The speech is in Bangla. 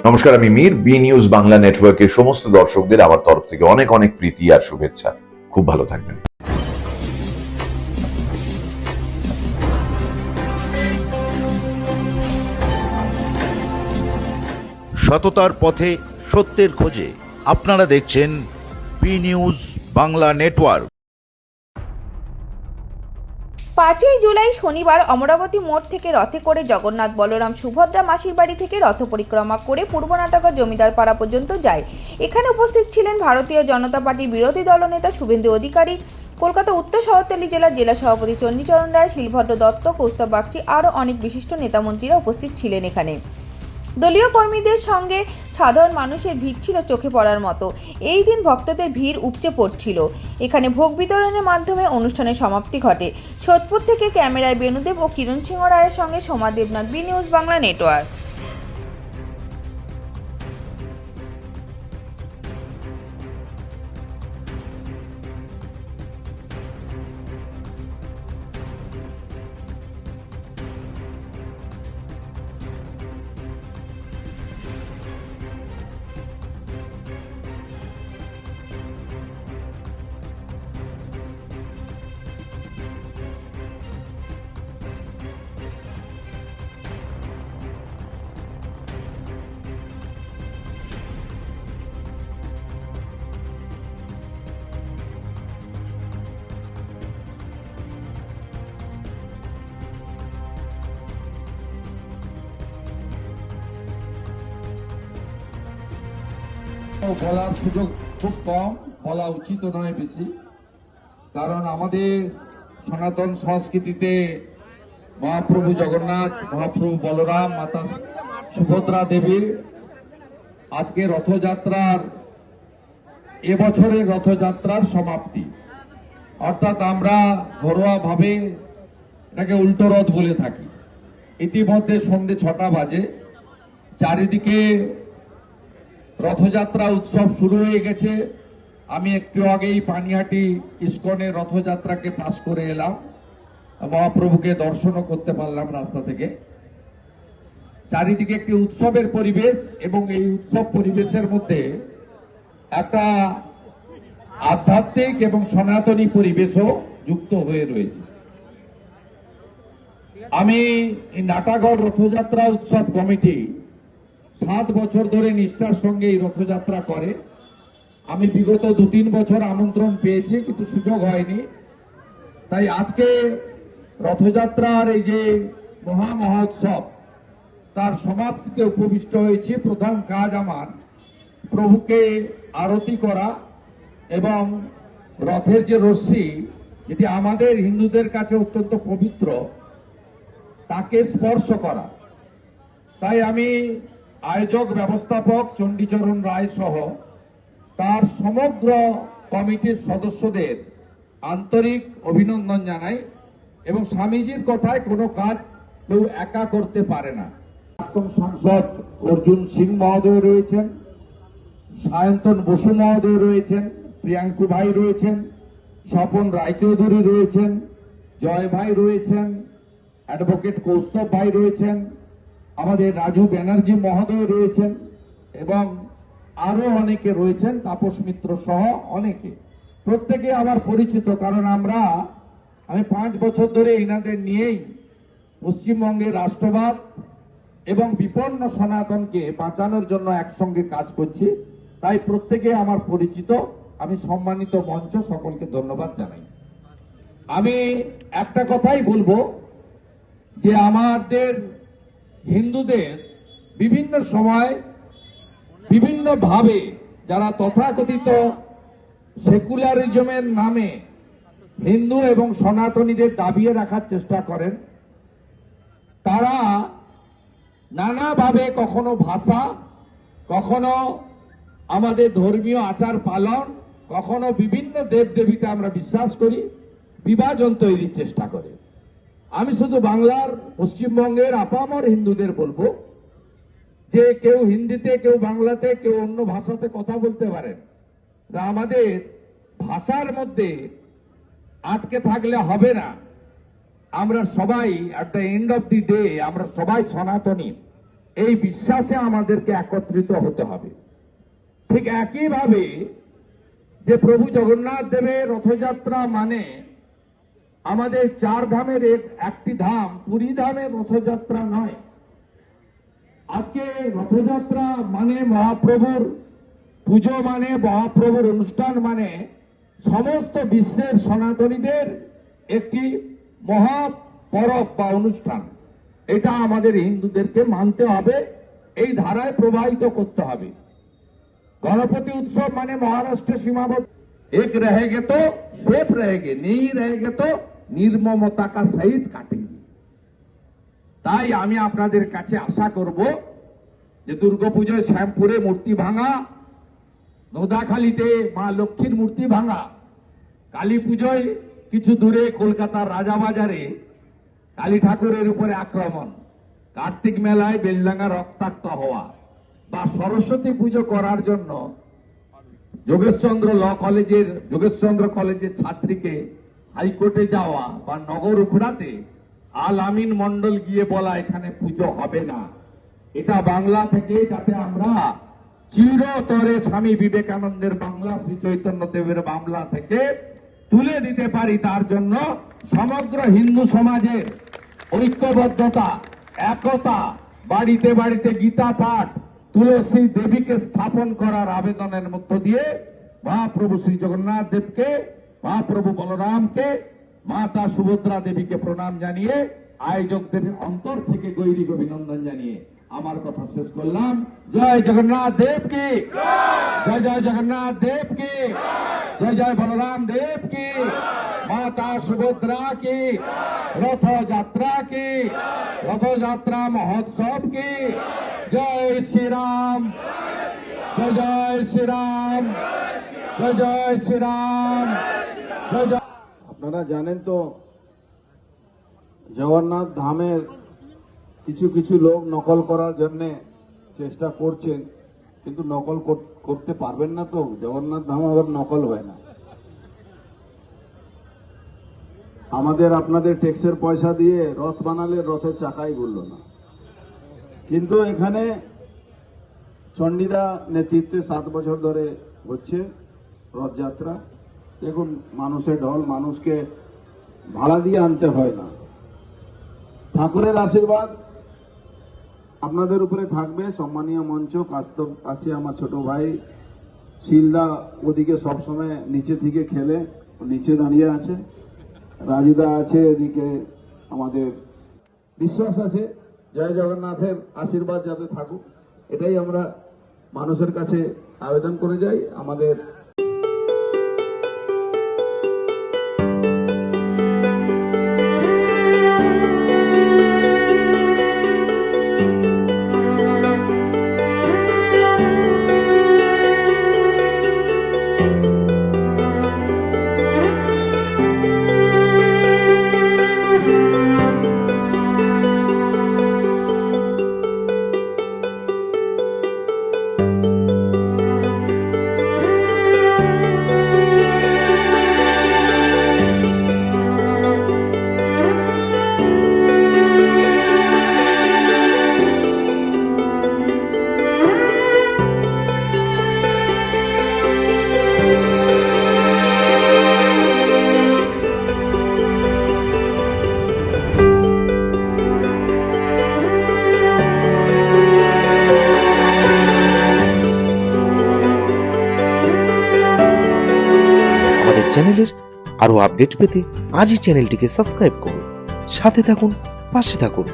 নমস্কার, আমি মীর। বি নিউজ বাংলা নেটওয়ার্কের সমস্ত দর্শকদের আমার তরফ থেকে অনেক অনেক প্রীতি আর শুভেচ্ছা। খুব ভালো থাকবেন। সততার পথে সত্যের খোঁজে আপনারা দেখছেন বি নিউজ বাংলা নেটওয়ার্ক। 5ই জুলাই শনিবার অমরাবতী মোড় থেকে রথে করে জগন্নাথ বলরাম সুভদ্রা মাসির বাড়ি থেকে রথ পরিক্রমা করে পূর্ব নাটকা জমিদার পাড়া পর্যন্ত যায়। এখানে উপস্থিত ছিলেন ভারতীয় জনতা পার্টির বিরোধী দলনেতা শুভেন্দু অধিকারী, কলকাতা উত্তর শহরতলি জেলার জেলা সভাপতি চণ্ডীচরণ রায়, শিলভদ্র দত্ত, কৌস্তব বাগচি আরও অনেক বিশিষ্ট নেতামন্ত্রীরা উপস্থিত ছিলেন। এখানে দলীয় কর্মীদের সঙ্গে সাধারণ মানুষের ভিড় ছিল চোখে পড়ার মতো। এই দিন ভক্তদের ভিড় উপচে পড়ছিল। এখানে ভোগ বিতরণের মাধ্যমে অনুষ্ঠানের সমাপ্তি ঘটে। সোদপুর থেকে ক্যামেরায় বেণুদেব ও কিরণ সিংহ রায়ের সঙ্গে Soma Debnath, B news Bangla network. বলার সুযোগ খুব কম, বলা উচিত নয় বেশি, কারণ আমাদের সনাতন সংস্কৃতিতে মহাপ্রভু জগন্নাথ, মহাপ্রভু বলরাম, মাতা সুভদ্রা দেবীর আজকে রথযাত্রার, এবছরের রথযাত্রার সমাপ্তি। অর্থাৎ আমরা ঘরোয়াভাবে এটাকে উল্টো রথ বলে থাকি। ইতিমধ্যে সন্ধ্যে 6টা বাজে, চারিদিকে রথযাত্রা উৎসব শুরু হয়ে গেছে। আমি একটু আগেই পানিহাটি ইস্কনের রথযাত্রাকে পাস করে এলাম, মহাপ্রভুকে দর্শনও করতে পারলাম রাস্তা থেকে। চারিদিকে একটি উৎসবের পরিবেশ, এবং এই উৎসব পরিবেশের মধ্যে একটা আধ্যাত্মিক এবং সনাতনী পরিবেশও যুক্ত হয়ে রয়েছে। আমি এই নাটাগড় রথযাত্রা উৎসব কমিটি 7 বছর ধরে নিষ্ঠার সঙ্গে এই রথযাত্রা করে। আমি বিগত 2-3 বছর আমন্ত্রণ পেয়েছি, কিন্তু সুযোগ হয়নি। তাই আজকে রথযাত্রার এই যে মহোৎসব, তার সমাপ্তিতে উপবিষ্ট হয়েছি। প্রধান কাজ আমার প্রভুকে আরতি করা এবং রথের যে রশ্মি, যেটি আমাদের হিন্দুদের কাছে অত্যন্ত পবিত্র, তাকে স্পর্শ করা। তাই আমি আয়োজক ব্যবস্থাপক চণ্ডীচরণ রায় সহ তার সমগ্র কমিটির সদস্যদের আন্তরিক অভিনন্দন জানাই। এবং স্বামীজির কথায় কোনো কাজ কেউ একা করতে পারে না। প্রাক্তন সাংসদ অর্জুন সিং মহোদয় রয়েছেন, সায়ন্তন বসু মহোদয় রয়েছেন, প্রিয়াঙ্কু ভাই রয়েছেন, স্বপন রায়চৌধুরী রয়েছেন, জয় ভাই রয়েছেন, অ্যাডভোকেট কৌস্তব ভাই রয়েছেন, আমাদের রাজু ব্যানার্জি মহোদয় রয়েছেন, এবং আরো অনেকে রয়েছেন, তাপস মিত্র সহ অনেকে। প্রত্যেকে আমার পরিচিত, কারণ আমি 5 বছর ধরে এনাদের নিয়েই পশ্চিমবঙ্গের রাষ্ট্রবাদ এবং বিপন্ন সনাতনকে বাঁচানোর জন্য একসঙ্গে কাজ করছি। তাই প্রত্যেকে আমার পরিচিত। আমি সম্মানিত মঞ্চ, সকলকে ধন্যবাদ জানাই। আমি একটা কথাই বলবো যে আমাদের হিন্দুদের বিভিন্ন সময় বিভিন্নভাবে যারা তথাকথিত সেকুলারিজমের নামে হিন্দু এবং সনাতনীদের দাবিয়ে রাখার চেষ্টা করেন, তারা নানাভাবে কখনো ভাষা, কখনো আমাদের ধর্মীয় আচার পালন, কখনো বিভিন্ন দেবদেবীতে আমরা বিশ্বাস করি, বিভাজন তৈরির চেষ্টা করে। আমি শুধু বাংলার, পশ্চিমবঙ্গের আপামর হিন্দুদের বলবো যে কেউ হিন্দিতে, কেউ বাংলাতে, কেউ অন্য ভাষাতে কথা বলতে পারেন। আমাদের ভাষার মধ্যে আটকে থাকলে হবে না। আমরা সবাই, at the end of the day, আমরা সবাই সনাতনী। এই বিশ্বাসে আমাদেরকে একত্রিত হতে হবে। ঠিক একইভাবে যে প্রভু জগন্নাথ দেবের রথযাত্রা মানে আমাদের চার ধামের একটি ধাম পুরী ধামের রথযাত্রা নয়। আজকে রথযাত্রা মানে মহাপ্রভুর পুজো, মানে মহাপ্রভুর অনুষ্ঠান, মানে সমস্ত বিশ্বের সনাতনীদের একটি মহা পরব বা অনুষ্ঠান। এটা আমাদের হিন্দুদেরকে মানতে হবে, এই ধারায় প্রবাহিত করতে হবে। गणपति उत्सव माने महाराष्ट्र सीमाबद्ध एक रहेंगे तो सेफ रहेंगे, नहीं रहेंगे तो निर्ममता का सहित काटेंगे। তাই আমি আপনাদের কাছে আশা করব যে দুর্গাপূজায় শ্যামপুরে মূর্তি ভাঙা, নোদাখালীতে মা লক্ষ্মীর মূর্তি ভাঙা, কালী পুজোয় কিছু দূরে কলকাতার রাজাবাজারে কালী ঠাকুরের উপরে আক্রমণ, কার্তিক মেলায় বেলডাঙ্গা রক্তাক্ত হওয়া, বা সরস্বতী পুজো করার জন্য যোগেশচন্দ্র কলেজের ছাত্রীকে হাইকোর্টে যাওয়া, বা নগর উখড়াতে আল আমিন মন্ডল গিয়ে বলা এখানে পুজো হবে না, এটা বাংলা থেকে যাতে আমরা চিরতরে স্বামী বিবেকানন্দের বাংলা, শ্রী চৈতন্য দেবের বাংলা থেকে তুলে দিতে পারি, তার জন্য সমগ্র হিন্দু সমাজের ঐক্যবদ্ধতা, একতা, বাড়িতে বাড়িতে গীতা পাঠ, তুলসী দেবীকে স্থাপন করার আবেদনের মধ্য দিয়ে মহাপ্রভু শ্রী জগন্নাথ দেবকে, মহাপ্রভু বলরামকে, মাতা সুভদ্রা দেবীকে প্রণাম জানিয়ে আয়োজকদের অন্তর থেকে গৈরিক অভিনন্দন জানিয়ে আমার কথা শেষ করলাম। জয় জগন্নাথ দেব কি জয়, জয় জগন্নাথ দেব কি জয়, জয় বলরাম দেব কি, মাতা সুভদ্রা কি, রথযাত্রা কি, রথযাত্রা মহোৎসব কি, জয় শ্রীরাম, জয় জয় শ্রীরাম, জয় জয় শ্রীরাম, জয় জয়। আপনারা জানেন তো জগন্নাথ ধামের কিছু কিছু লোক নকল করার জন্য চেষ্টা করছেন, কিন্তু নকল করতে পারবেন না। তো জগন্নাথ ধাম আবার নকল হয় না। আমাদের আপনাদের ট্যাক্সের পয়সা দিয়ে রথ বানালে রথের চাকাই ঘুরল না। কিন্তু এখানে চণ্ডীদা নেতৃত্বে 7 বছর ধরে হচ্ছে রথযাত্রা। দেখুন, মানুষের ঢল, মানুষকে ভাড়া দিয়ে আনতে হয় না। ঠাকুরের আশীর্বাদ আপনাদের উপরে থাকবে। সম্মানীয় মঞ্চ কাছে আমার ছোট ভাই শিলদা ওদিকে সবসময় নিচে থেকে খেলে, নিচে দাঁড়িয়ে আছে। রাজুদা আছে এদিকে। আমাদের বিশ্বাস আছে জয় জগন্নাথের আশীর্বাদ যাতে থাকুক, এটাই আমরা মানুষের কাছে আবেদন করে যাই। আমাদের চ্যানেলের আরো আপডেট পেতে আজই চ্যানেলটিকে সাবস্ক্রাইব করুন, সাথে থাকুন, পাশে থাকুন।